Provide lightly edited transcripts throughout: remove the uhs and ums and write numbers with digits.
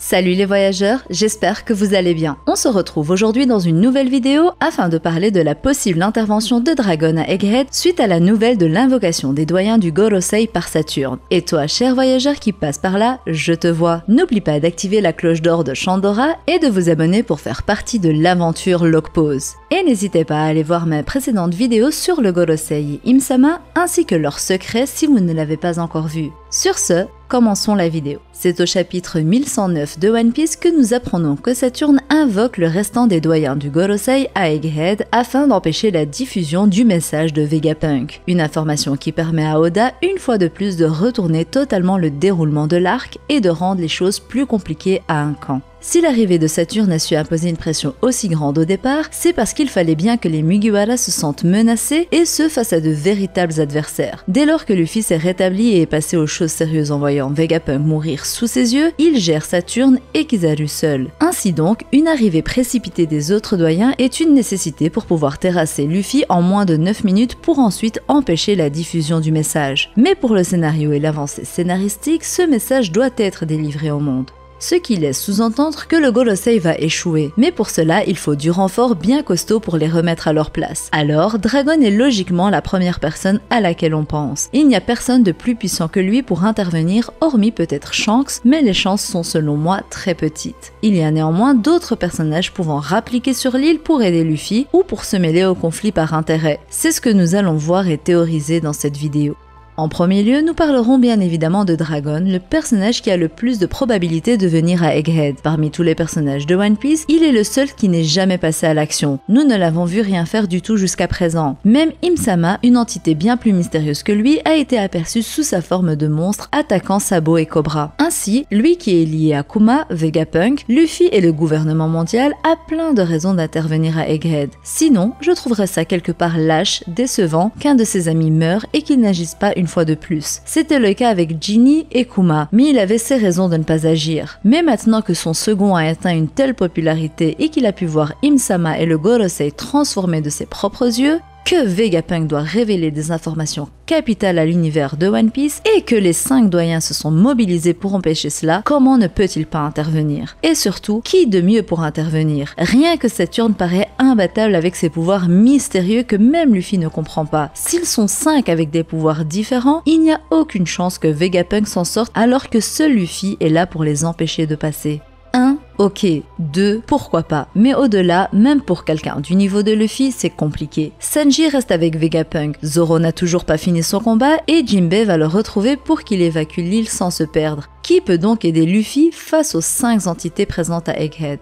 Salut les voyageurs, j'espère que vous allez bien. On se retrouve aujourd'hui dans une nouvelle vidéo afin de parler de la possible intervention de Dragon à Egghead suite à la nouvelle de l'invocation des doyens du Gorosei par Saturne. Et toi, cher voyageur qui passe par là, je te vois. N'oublie pas d'activer la cloche d'or de Chandora et de vous abonner pour faire partie de l'aventure Logpause. Et n'hésitez pas à aller voir mes précédentes vidéos sur le Gorosei et Im-sama ainsi que leurs secrets si vous ne l'avez pas encore vu. Sur ce, commençons la vidéo. C'est au chapitre 1109 de One Piece que nous apprenons que Saturne invoque le restant des doyens du Gorosei à Egghead afin d'empêcher la diffusion du message de Vegapunk. Une information qui permet à Oda une fois de plus de retourner totalement le déroulement de l'arc et de rendre les choses plus compliquées à un camp. Si l'arrivée de Saturne a su imposer une pression aussi grande au départ, c'est parce qu'il fallait bien que les Mugiwara se sentent menacés et ce face à de véritables adversaires. Dès lors que Luffy s'est rétabli et est passé aux choses sérieuses en voyant Vegapunk mourir sous ses yeux, il gère Saturne et Kizaru seul. Ainsi donc, une arrivée précipitée des autres doyens est une nécessité pour pouvoir terrasser Luffy en moins de 9 minutes pour ensuite empêcher la diffusion du message. Mais pour le scénario et l'avancée scénaristique, ce message doit être délivré au monde. Ce qui laisse sous-entendre que le Gorosei va échouer, mais pour cela il faut du renfort bien costaud pour les remettre à leur place. Alors, Dragon est logiquement la première personne à laquelle on pense. Il n'y a personne de plus puissant que lui pour intervenir, hormis peut-être Shanks, mais les chances sont selon moi très petites. Il y a néanmoins d'autres personnages pouvant rappliquer sur l'île pour aider Luffy ou pour se mêler au conflit par intérêt. C'est ce que nous allons voir et théoriser dans cette vidéo. En premier lieu, nous parlerons bien évidemment de Dragon, le personnage qui a le plus de probabilité de venir à Egghead. Parmi tous les personnages de One Piece, il est le seul qui n'est jamais passé à l'action. Nous ne l'avons vu rien faire du tout jusqu'à présent. Même Im-sama, une entité bien plus mystérieuse que lui, a été aperçue sous sa forme de monstre attaquant Sabo et Cobra. Ainsi, lui qui est lié à Kuma, Vegapunk, Luffy et le gouvernement mondial a plein de raisons d'intervenir à Egghead. Sinon, je trouverais ça quelque part lâche, décevant, qu'un de ses amis meure et qu'il n'agisse pas une fois de plus. C'était le cas avec Ginny et Kuma, mais il avait ses raisons de ne pas agir. Mais maintenant que son second a atteint une telle popularité et qu'il a pu voir Im-sama et le Gorosei transformés de ses propres yeux, que Vegapunk doit révéler des informations capitales à l'univers de One Piece et que les 5 doyens se sont mobilisés pour empêcher cela, comment ne peut-il pas intervenir? Et surtout, qui de mieux pour intervenir? Rien que Saturne paraît imbattable avec ses pouvoirs mystérieux que même Luffy ne comprend pas. S'ils sont 5 avec des pouvoirs différents, il n'y a aucune chance que Vegapunk s'en sorte alors que seul Luffy est là pour les empêcher de passer. 1. Ok, 2, pourquoi pas, mais au-delà, même pour quelqu'un du niveau de Luffy, c'est compliqué. Sanji reste avec Vegapunk, Zoro n'a toujours pas fini son combat et Jinbei va le retrouver pour qu'il évacue l'île sans se perdre. Qui peut donc aider Luffy face aux 5 entités présentes à Egghead?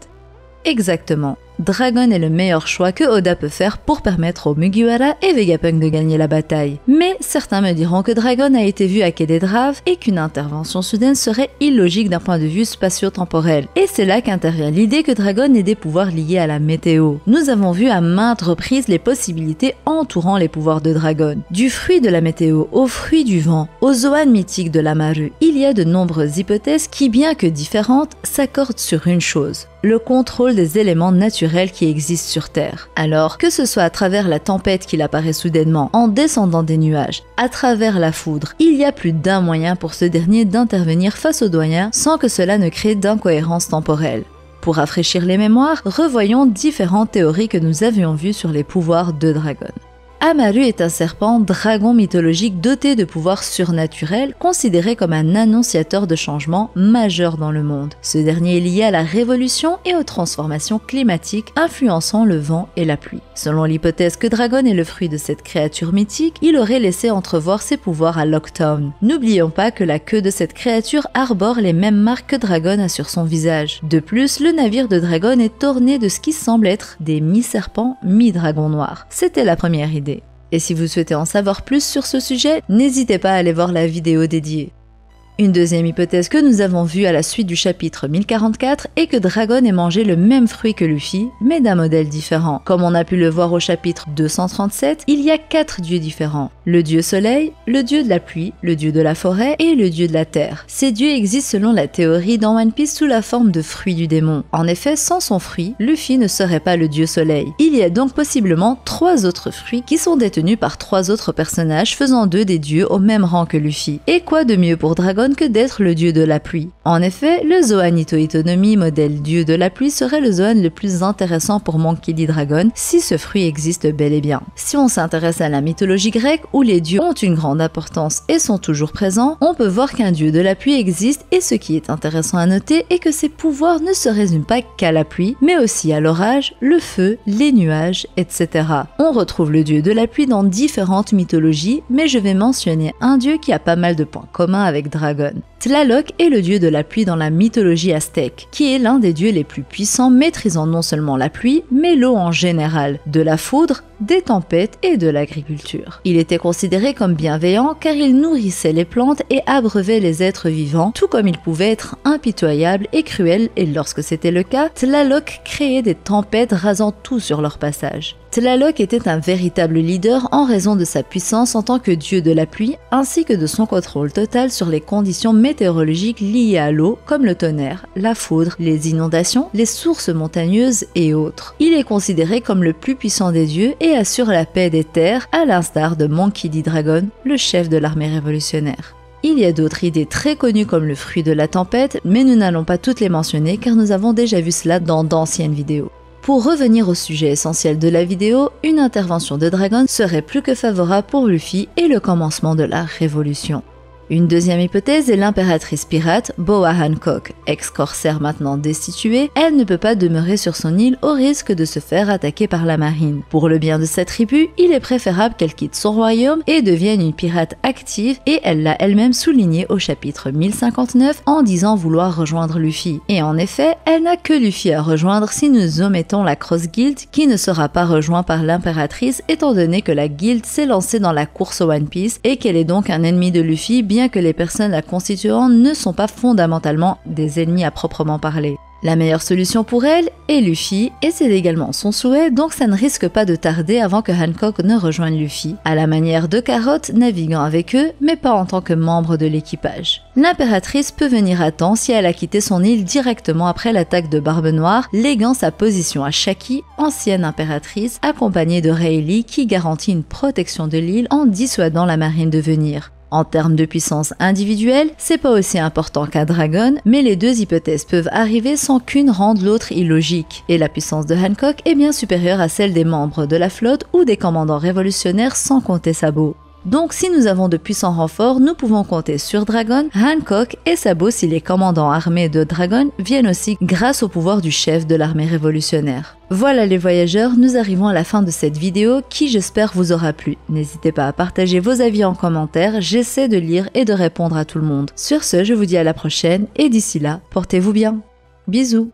Exactement. Dragon est le meilleur choix que Oda peut faire pour permettre aux Mugiwara et Vegapunk de gagner la bataille. Mais certains me diront que Dragon a été vu à Quai des Draves et qu'une intervention soudaine serait illogique d'un point de vue spatio-temporel. Et c'est là qu'intervient l'idée que Dragon ait des pouvoirs liés à la météo. Nous avons vu à maintes reprises les possibilités entourant les pouvoirs de Dragon. Du fruit de la météo au fruit du vent, au Zoan mythique de l'Amaru, il y a de nombreuses hypothèses qui, bien que différentes, s'accordent sur une chose: le contrôle des éléments naturels qui existent sur Terre. Alors, que ce soit à travers la tempête qu'il apparaît soudainement en descendant des nuages, à travers la foudre, il y a plus d'un moyen pour ce dernier d'intervenir face aux doyens sans que cela ne crée d'incohérence temporelle. Pour rafraîchir les mémoires, revoyons différentes théories que nous avions vues sur les pouvoirs de Dragon. Amaru est un serpent dragon mythologique doté de pouvoirs surnaturels, considéré comme un annonciateur de changements majeurs dans le monde. Ce dernier est lié à la révolution et aux transformations climatiques influençant le vent et la pluie. Selon l'hypothèse que Dragon est le fruit de cette créature mythique, il aurait laissé entrevoir ses pouvoirs à Locktown. N'oublions pas que la queue de cette créature arbore les mêmes marques que Dragon a sur son visage. De plus, le navire de Dragon est orné de ce qui semble être des mi-serpents, mi-dragons noirs. C'était la première idée. Et si vous souhaitez en savoir plus sur ce sujet, n'hésitez pas à aller voir la vidéo dédiée. Une deuxième hypothèse que nous avons vue à la suite du chapitre 1044 est que Dragon ait mangé le même fruit que Luffy, mais d'un modèle différent. Comme on a pu le voir au chapitre 237, il y a 4 dieux différents. Le dieu soleil, le dieu de la pluie, le dieu de la forêt et le dieu de la terre. Ces dieux existent selon la théorie dans One Piece sous la forme de fruits du démon. En effet, sans son fruit, Luffy ne serait pas le dieu soleil. Il y a donc possiblement 3 autres fruits qui sont détenus par 3 autres personnages faisant d'eux des dieux au même rang que Luffy. Et quoi de mieux pour Dragon Dragon que d'être le dieu de la pluie. En effet, le Zoan Ito-Itonomi modèle dieu de la pluie serait le Zoan le plus intéressant pour Monkey D. Dragon si ce fruit existe bel et bien. Si on s'intéresse à la mythologie grecque où les dieux ont une grande importance et sont toujours présents, on peut voir qu'un dieu de la pluie existe et ce qui est intéressant à noter est que ses pouvoirs ne se résument pas qu'à la pluie, mais aussi à l'orage, le feu, les nuages, etc. On retrouve le dieu de la pluie dans différentes mythologies, mais je vais mentionner un dieu qui a pas mal de points communs avec Dragon. Tlaloc est le dieu de la pluie dans la mythologie aztèque, qui est l'un des dieux les plus puissants maîtrisant non seulement la pluie, mais l'eau en général, de la foudre, des tempêtes et de l'agriculture. Il était considéré comme bienveillant car il nourrissait les plantes et abreuvait les êtres vivants, tout comme il pouvait être impitoyable et cruel, et lorsque c'était le cas, Tlaloc créait des tempêtes rasant tout sur leur passage. Tlaloc était un véritable leader en raison de sa puissance en tant que dieu de la pluie, ainsi que de son contrôle total sur les conditions météorologiques liées à l'eau, comme le tonnerre, la foudre, les inondations, les sources montagneuses et autres. Il est considéré comme le plus puissant des dieux et assure la paix des terres, à l'instar de Monkey D. Dragon, le chef de l'armée révolutionnaire. Il y a d'autres idées très connues comme le fruit de la tempête, mais nous n'allons pas toutes les mentionner car nous avons déjà vu cela dans d'anciennes vidéos. Pour revenir au sujet essentiel de la vidéo, une intervention de Dragon serait plus que favorable pour Luffy et le commencement de la révolution. Une deuxième hypothèse est l'impératrice pirate Boa Hancock, ex-corsaire maintenant destituée. Elle ne peut pas demeurer sur son île au risque de se faire attaquer par la marine. Pour le bien de sa tribu, il est préférable qu'elle quitte son royaume et devienne une pirate active, et elle l'a elle-même souligné au chapitre 1059 en disant vouloir rejoindre Luffy. Et en effet, elle n'a que Luffy à rejoindre si nous omettons la Cross Guild qui ne sera pas rejointe par l'impératrice étant donné que la guilde s'est lancée dans la course au One Piece et qu'elle est donc un ennemi de Luffy, bien que les personnes la constituant ne sont pas fondamentalement des ennemis à proprement parler. La meilleure solution pour elle est Luffy, et c'est également son souhait, donc ça ne risque pas de tarder avant que Hancock ne rejoigne Luffy, à la manière de Carrot naviguant avec eux, mais pas en tant que membre de l'équipage. L'impératrice peut venir à temps si elle a quitté son île directement après l'attaque de Barbe Noire, léguant sa position à Shaki, ancienne impératrice, accompagnée de Rayleigh qui garantit une protection de l'île en dissuadant la marine de venir. En termes de puissance individuelle, c'est pas aussi important qu'à Dragon, mais les deux hypothèses peuvent arriver sans qu'une rende l'autre illogique. Et la puissance de Hancock est bien supérieure à celle des membres de la flotte ou des commandants révolutionnaires sans compter Sabo. Donc si nous avons de puissants renforts, nous pouvons compter sur Dragon, Hancock et Sabo si les commandants armés de Dragon viennent aussi grâce au pouvoir du chef de l'armée révolutionnaire. Voilà les voyageurs, nous arrivons à la fin de cette vidéo qui j'espère vous aura plu. N'hésitez pas à partager vos avis en commentaire, j'essaie de lire et de répondre à tout le monde. Sur ce, je vous dis à la prochaine et d'ici là, portez-vous bien. Bisous.